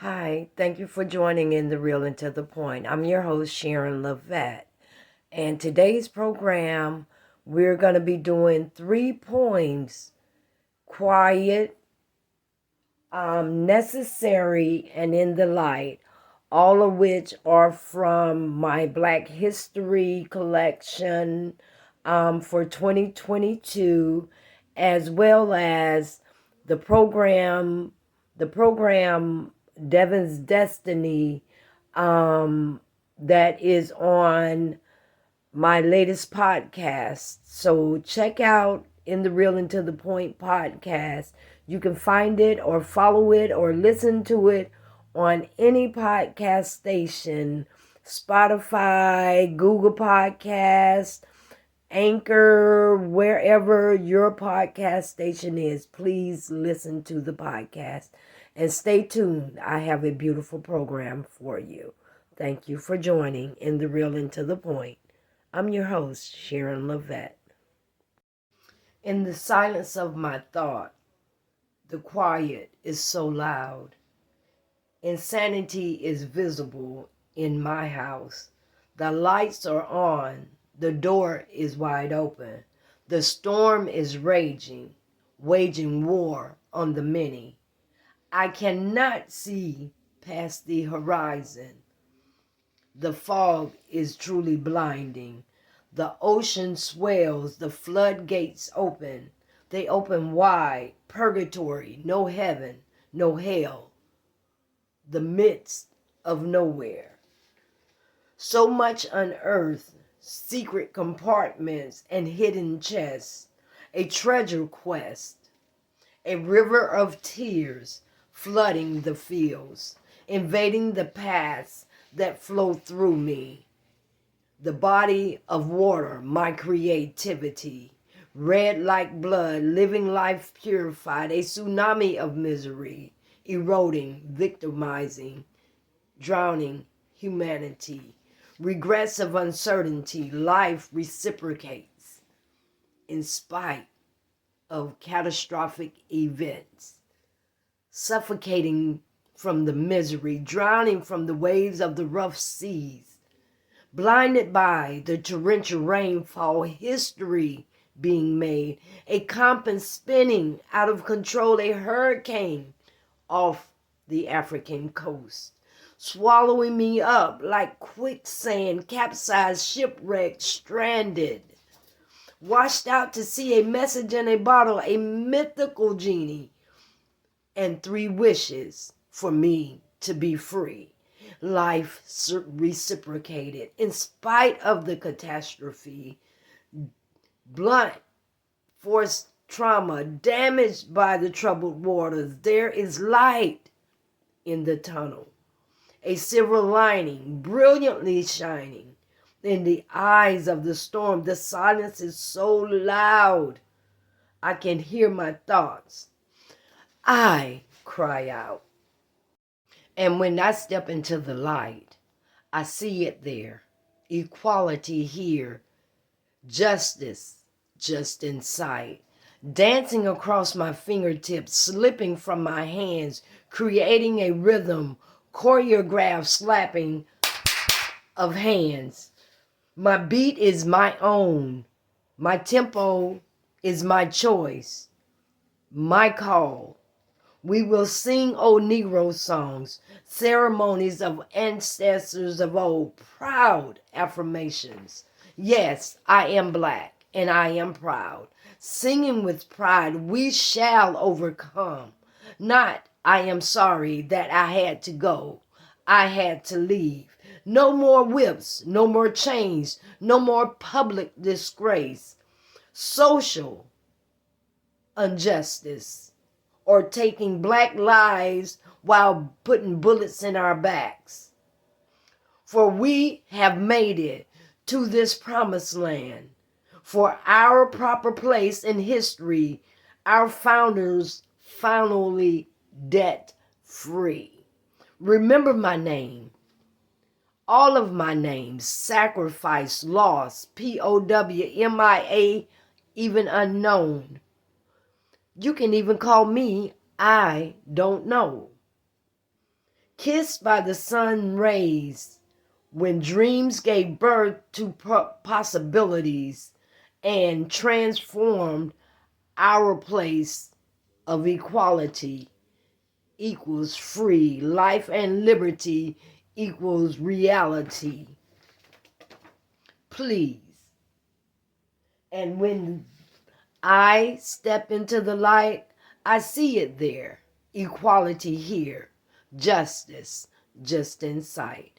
Hi, thank you for joining in The Real and to the Point. I'm your host, Sharon LaVette. And today's program, we're going to be doing 3 poems: quiet, necessary, and in the light, all of which are from my Black History collection for 2022, as well as the program Devon's Destiny that is on my latest podcast. So check out In the Real and to the Point podcast. You can find it or follow it or listen to it on any podcast station: Spotify, Google Podcasts, Anchor, wherever your podcast station is. Please listen to the podcast and stay tuned. I have a beautiful program for you. Thank you for joining In the Real and to the Point. I'm your host, Sharon LaVette. In the silence of my thought, the quiet is so loud. Insanity is visible in my house. The lights are on. The door is wide open. The storm is raging, waging war on the many. I cannot see past the horizon. The fog is truly blinding. The ocean swells, the floodgates open. They open wide, purgatory, no heaven, no hell, the midst of nowhere. So much unearthed, secret compartments and hidden chests, a treasure quest, a river of tears flooding the fields, invading the paths that flow through me. The body of water, my creativity, red like blood, living life purified, a tsunami of misery, eroding, victimizing, drowning humanity. Regrets of uncertainty, life reciprocates in spite of catastrophic events. Suffocating from the misery, drowning from the waves of the rough seas, blinded by the torrential rainfall, history being made, a compass spinning out of control, a hurricane off the African coast, swallowing me up like quicksand, capsized, shipwrecked, stranded, washed out to sea, a message in a bottle, a mythical genie, and 3 wishes for me to be free. Life reciprocated in spite of the catastrophe, blunt force trauma, damaged by the troubled waters. There is light in the tunnel, a silver lining brilliantly shining in the eyes of the storm. The silence is so loud, I can hear my thoughts. I cry out. And when I step into the light, I see it there. Equality here. Justice just in sight. Dancing across my fingertips, slipping from my hands, creating a rhythm, choreographed slapping of hands. My beat is my own. My tempo is my choice. My call. We will sing old Negro songs, ceremonies of ancestors of old, proud affirmations. Yes, I am Black and I am proud. Singing with pride, we shall overcome. Not, I am sorry that I had to go. I had to leave. No more whips, no more chains, no more public disgrace. Social injustice, or taking Black lives while putting bullets in our backs. For we have made it to this promised land, for our proper place in history, our founders finally debt free. Remember my name, all of my names: sacrifice, loss, POW, MIA, even unknown. You can even call me I don't know. kissed by the sun rays, when dreams gave birth to possibilities and transformed our place of equality equals free, life and liberty equals reality. Please. And when I step into the light, I see it there. Equality here. Justice just in sight.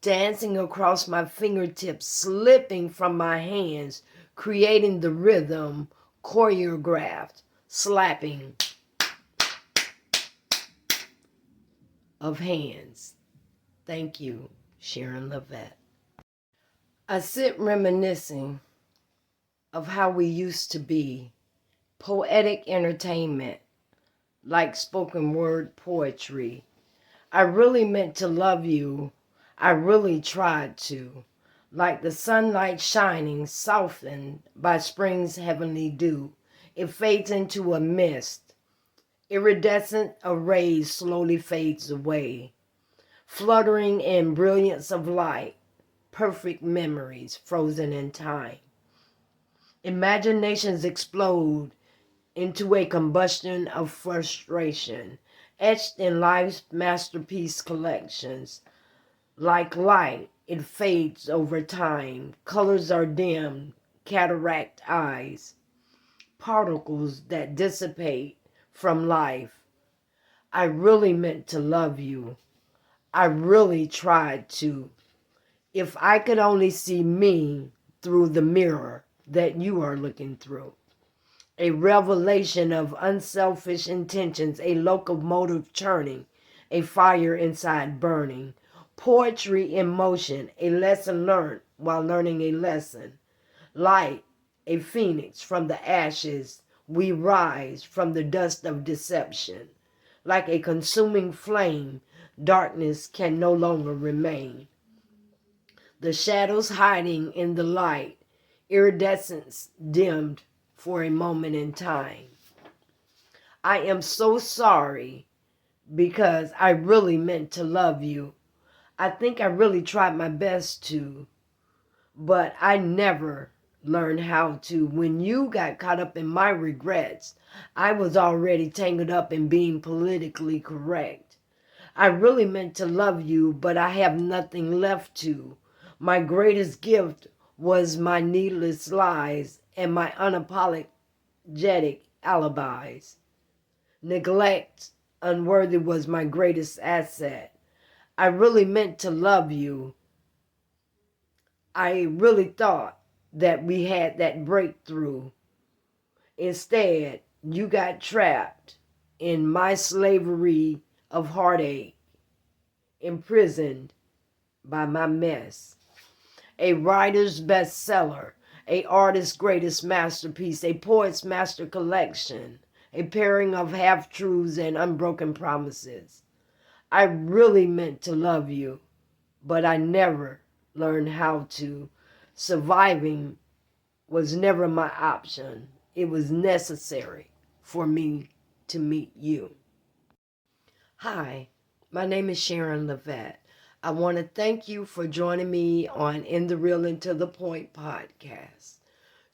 Dancing across my fingertips, slipping from my hands, creating the rhythm, choreographed, slapping of hands. Thank you, Sharon LaVette. I sit reminiscing of how we used to be. Poetic entertainment, like spoken word poetry. I really meant to love you. I really tried to. Like the sunlight shining, softened by spring's heavenly dew. It fades into a mist. Iridescent arrays slowly fades away. Fluttering in brilliance of light. Perfect memories frozen in time. Imaginations explode into a combustion of frustration, etched in life's masterpiece collections. Like light, it fades over time. Colors are dimmed, cataract eyes, particles that dissipate from life. I really meant to love you. I really tried to. If I could only see me through the mirror that you are looking through. A revelation of unselfish intentions, a locomotive churning, a fire inside burning. Poetry in motion, a lesson learned while learning a lesson. Light, a phoenix from the ashes, we rise from the dust of deception. Like a consuming flame, darkness can no longer remain. The shadows hiding in the light, iridescence dimmed for a moment in time. I am so sorry because I really meant to love you. I think I really tried my best to, but I never learned how to. When you got caught up in my regrets, I was already tangled up in being politically correct. I really meant to love you, but I have nothing left to. My greatest gift was my needless lies and my unapologetic alibis. Neglect unworthy was my greatest asset. I really meant to love you. I really thought that we had that breakthrough. Instead, you got trapped in my slavery of heartache, imprisoned by my mess. A writer's bestseller, a artist's greatest masterpiece, a poet's master collection, a pairing of half-truths and unbroken promises. I really meant to love you, but I never learned how to. Surviving was never my option. It was necessary for me to meet you. Hi, my name is Sharon LaVette. I want to thank you for joining me on In the Real and to the Point podcast.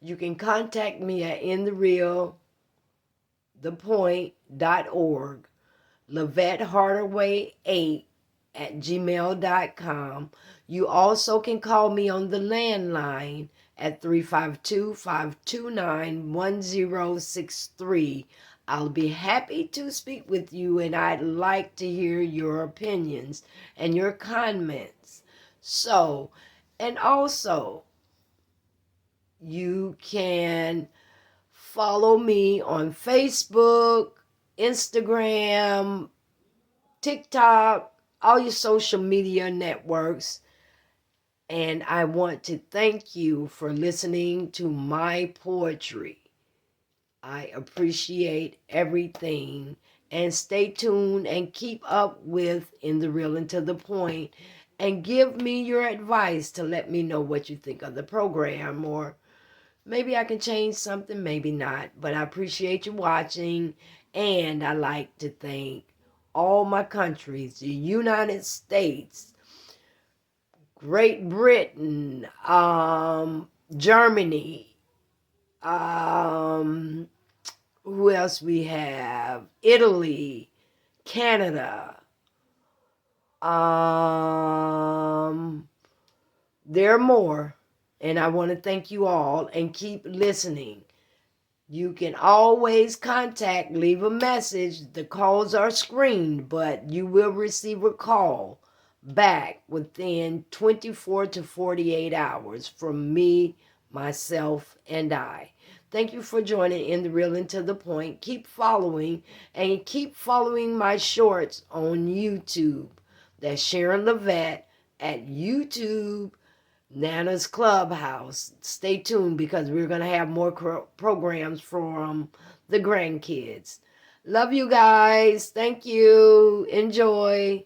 You can contact me at intherealthepoint.org, LaVetteHardaway8@gmail.com. You also can call me on the landline at 352-529-1063. I'll be happy to speak with you, and I'd like to hear your opinions and your comments. And also, you can follow me on Facebook, Instagram, TikTok, all your social media networks. And I want to thank you for listening to my poetry. I appreciate everything. And stay tuned and keep up with In the Real and to the Point. And give me your advice to let me know what you think of the program. Or maybe I can change something, maybe not. But I appreciate you watching. And I like to thank all my countries, the United States, Great Britain, Germany, who else we have? Italy, Canada. There are more, and I want to thank you all and keep listening. You can always leave a message. The calls are screened, but you will receive a call back within 24 to 48 hours from me, myself, and I. Thank you for joining In the Real and to the Point. Keep following and keep following my shorts on YouTube. That's Sharon LaVette at YouTube. Nana's Clubhouse. Stay tuned because we're going to have more programs from the grandkids. Love you guys. Thank you. Enjoy.